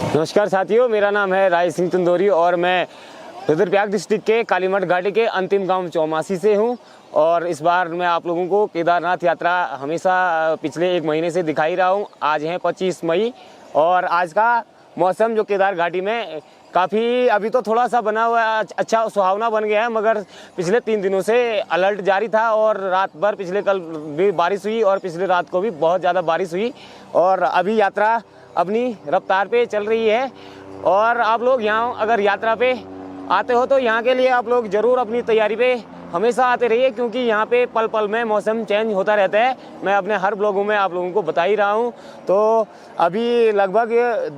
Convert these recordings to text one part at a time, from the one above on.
नमस्कार साथियों, मेरा नाम है राय सिंह तंदोरी और मैं रुद्रप्रयाग डिस्ट्रिक्ट के कालीमठ घाटी के अंतिम गांव चौमासी से हूं। और इस बार मैं आप लोगों को केदारनाथ यात्रा हमेशा पिछले एक महीने से दिखाई रहा हूं। आज है 25 मई और आज का मौसम जो केदार घाटी में काफ़ी अभी तो थोड़ा सा बना हुआ अच्छा सुहावना बन गया है, मगर पिछले 3 दिनों से अलर्ट जारी था और रात भर पिछले कल भी बारिश हुई और पिछले रात को भी बहुत ज़्यादा बारिश हुई और अभी यात्रा अपनी रफ्तार पे चल रही है। और आप लोग यहाँ अगर यात्रा पे आते हो तो यहाँ के लिए आप लोग ज़रूर अपनी तैयारी पे हमेशा आते रहिए, क्योंकि यहाँ पे पल पल में मौसम चेंज होता रहता है। मैं अपने हर ब्लॉगों में आप लोगों को बता ही रहा हूँ। तो अभी लगभग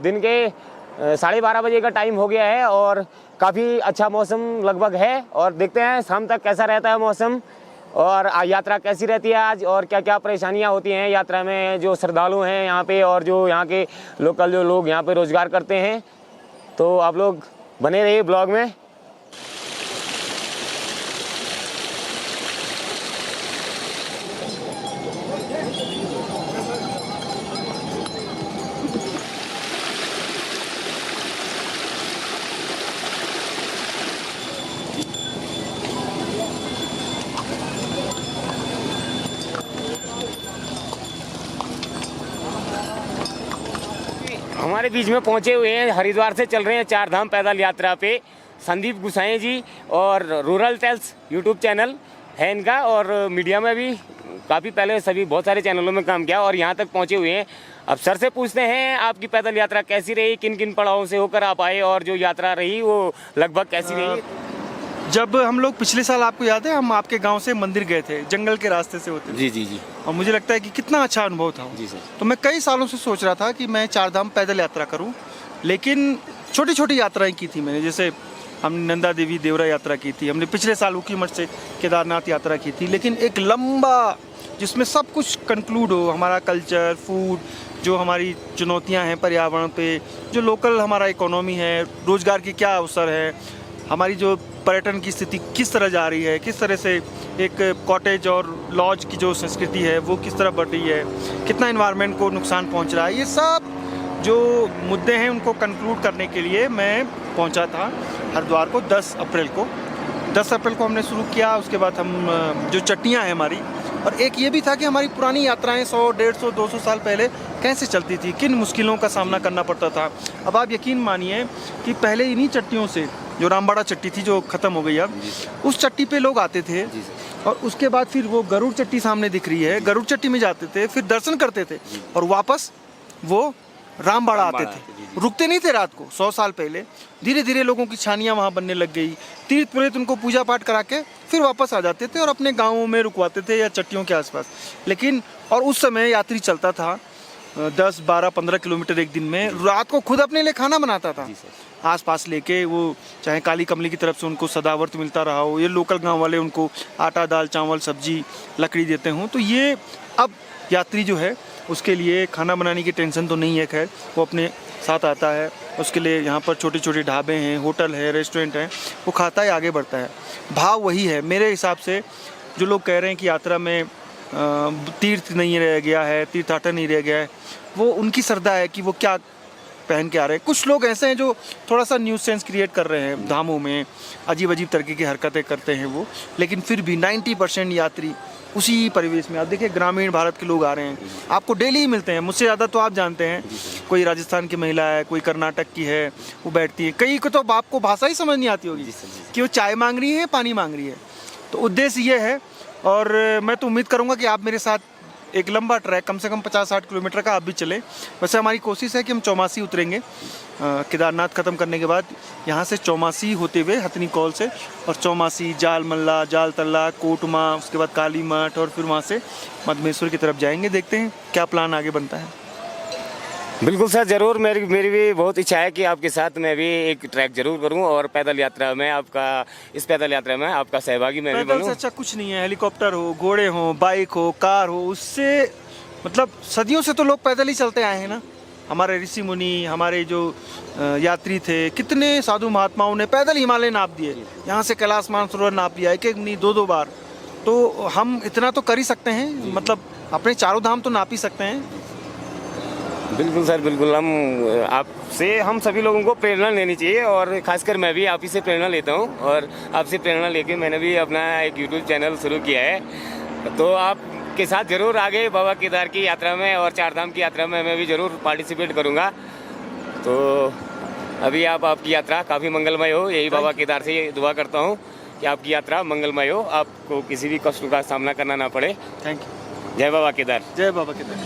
दिन के 12:30 बजे का टाइम हो गया है और काफ़ी अच्छा मौसम लगभग है और देखते हैं शाम तक कैसा रहता है मौसम और यात्रा कैसी रहती है आज और क्या क्या परेशानियां होती हैं यात्रा में, जो श्रद्धालु हैं यहाँ पे और जो यहाँ के लोकल जो लोग यहाँ पे रोज़गार करते हैं। तो आप लोग बने रहिए ब्लॉग में। हमारे बीच में पहुंचे हुए हैं, हरिद्वार से चल रहे हैं 4 धाम पैदल यात्रा पे संदीप गुसाई जी और रूरल टेल्स यूट्यूब चैनल है इनका और मीडिया में भी काफ़ी पहले सभी बहुत सारे चैनलों में काम किया और यहाँ तक पहुँचे हुए हैं। अब सर से पूछते हैं आपकी पैदल यात्रा कैसी रही, किन किन पड़ावों से होकर आप आए और जो यात्रा रही वो लगभग कैसी रही। जब हम लोग पिछले साल, आपको याद है, हम आपके गांव से मंदिर गए थे, जंगल के रास्ते से होते थे। जी जी जी। और मुझे लगता है कि कितना अच्छा अनुभव था जी सर। तो मैं कई सालों से सोच रहा था कि मैं 4 धाम पैदल यात्रा करूं, लेकिन छोटी छोटी यात्राएं की थी मैंने। जैसे हमने नंदा देवी देवरा यात्रा की थी, हमने पिछले साल ऊखीमठ से केदारनाथ यात्रा की थी, लेकिन एक लंबा जिसमें सब कुछ कंक्लूड हो, हमारा कल्चर, फूड, जो हमारी चुनौतियाँ हैं पर्यावरण पे, जो लोकल हमारा इकोनॉमी है, रोज़गार की क्या अवसर है, हमारी जो पर्यटन की स्थिति किस तरह जा रही है, किस तरह से एक कॉटेज और लॉज की जो संस्कृति है वो किस तरह बढ़ रही है, कितना एनवायरनमेंट को नुकसान पहुंच रहा है, ये सब जो मुद्दे हैं उनको कंक्लूड करने के लिए मैं पहुंचा था हरिद्वार को 10 अप्रैल को। 10 अप्रैल को हमने शुरू किया। उसके बाद हम जो चट्टियाँ हैं हमारी, और एक ये भी था कि हमारी पुरानी यात्राएं 100, 150, 200 साल पहले कैसे चलती थी, किन मुश्किलों का सामना करना पड़ता था। अब आप यकीन मानिए कि पहले इन्हीं चट्टियों से, जो रामबाड़ा चट्टी थी जो ख़त्म हो गई अब, उस चट्टी पे लोग आते थे और उसके बाद फिर वो गरुड़ चट्टी सामने दिख रही है, गरुड़ चट्टी में जाते थे, फिर दर्शन करते थे और वापस वो रामबाड़ा आते थे। रुकते नहीं थे रात को। 100 साल पहले धीरे धीरे लोगों की छानियाँ वहाँ बनने लग गई, तीर्थ पुरोहित उनको पूजा पाठ करा के फिर वापस आ जाते थे और अपने गाँवों में रुकवाते थे या चट्टियों के आसपास। लेकिन और उस समय यात्री चलता था 10, 12, 15 किलोमीटर एक दिन में। रात को खुद अपने लिए खाना बनाता था आस पास लेके, वो चाहे काली कमली की तरफ से उनको सदावर्त मिलता रहा हो, ये लोकल गांव वाले उनको आटा, दाल, चावल, सब्जी, लकड़ी देते हों। तो ये अब यात्री जो है उसके लिए खाना बनाने की टेंशन तो नहीं है, खैर वो अपने साथ आता है। उसके लिए यहाँ पर छोटे छोटे ढाबे हैं, होटल है, रेस्टोरेंट हैं, वो खाता है, आगे बढ़ता है। भाव वही है मेरे हिसाब से। जो लोग कह रहे हैं कि यात्रा में तीर्थ नहीं रह गया है, तीर्थाटन नहीं रह गया है, वो उनकी श्रद्धा है कि वो क्या पहन के आ रहे हैं। कुछ लोग ऐसे हैं जो थोड़ा सा न्यूज सेंस क्रिएट कर रहे हैं, धामों में अजीब अजीब तरीके की हरकतें करते हैं वो, लेकिन फिर भी 90% यात्री उसी परिवेश में। आप देखिए ग्रामीण भारत के लोग आ रहे हैं, आपको डेली ही मिलते हैं, मुझसे ज़्यादा तो आप जानते हैं। कोई राजस्थान की महिला है, कोई कर्नाटक की है, वो बैठती है। कई को तो आपको भाषा ही समझ नहीं आती होगी कि वो चाय मांग रही है, पानी मांग रही है। तो उद्देश्य ये है और मैं तो उम्मीद करूँगा कि आप मेरे साथ एक लंबा ट्रैक, कम से कम 50-60 किलोमीटर का आप भी चले। वैसे हमारी कोशिश है कि हम चौमासी उतरेंगे केदारनाथ ख़त्म करने के बाद, यहाँ से चौमासी होते हुए हथनी कौल से, और चौमासी, जाल मल्ला, जाल तल्ला, कोटमा, उसके बाद काली मठ और फिर वहाँ से मधमेश्वर की तरफ जाएंगे। देखते हैं क्या प्लान आगे बनता है। बिल्कुल सर, जरूर। मेरी मेरी भी बहुत इच्छा है कि आपके साथ मैं भी एक ट्रैक जरूर करूं और पैदल यात्रा में इस पैदल यात्रा में आपका सहभागी मैं भी पैदल से बनूं। अच्छा कुछ नहीं है। हेलीकॉप्टर हो, घोड़े हो, बाइक हो, कार हो, उससे मतलब सदियों से तो लोग पैदल ही चलते आए हैं ना। हमारे ऋषि मुनि, हमारे जो यात्री थे, कितने साधु महात्माओं ने पैदल हिमालय नाप दिए। यहाँ से कैलाश मानसरोवर नाप दिया, एक एक नहीं, दो दो बार। तो हम इतना तो कर ही सकते हैं, मतलब अपने चारों धाम तो नाप ही सकते हैं। बिल्कुल सर, बिल्कुल। हम सभी लोगों को प्रेरणा लेनी चाहिए और खासकर मैं भी आप ही से प्रेरणा लेता हूँ और आपसे प्रेरणा लेके मैंने भी अपना एक यूट्यूब चैनल शुरू किया है। तो आपके साथ जरूर आगे बाबा केदार की यात्रा में और चारधाम की यात्रा में मैं भी जरूर पार्टिसिपेट करूँगा। तो अभी आपकी यात्रा काफ़ी मंगलमय हो, यही बाबा केदार से दुआ करता हूँ कि आपकी यात्रा मंगलमय हो, आपको किसी भी कष्ट का सामना करना ना पड़े। Thank you. जय बाबा केदार। जय बाबा केदार।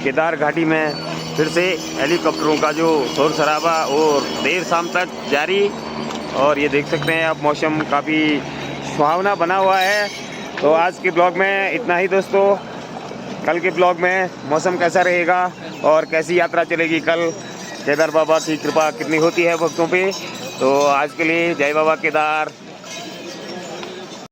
केदार घाटी में फिर से हेलीकॉप्टरों का जो शोर शराबा और देर शाम तक जारी। और ये देख सकते हैं आप, मौसम काफ़ी सुहावना बना हुआ है। तो आज के ब्लॉग में इतना ही दोस्तों। कल के ब्लॉग में मौसम कैसा रहेगा और कैसी यात्रा चलेगी कल, केदार बाबा की कृपा कितनी होती है भक्तों पे। तो आज के लिए जय बाबा केदार।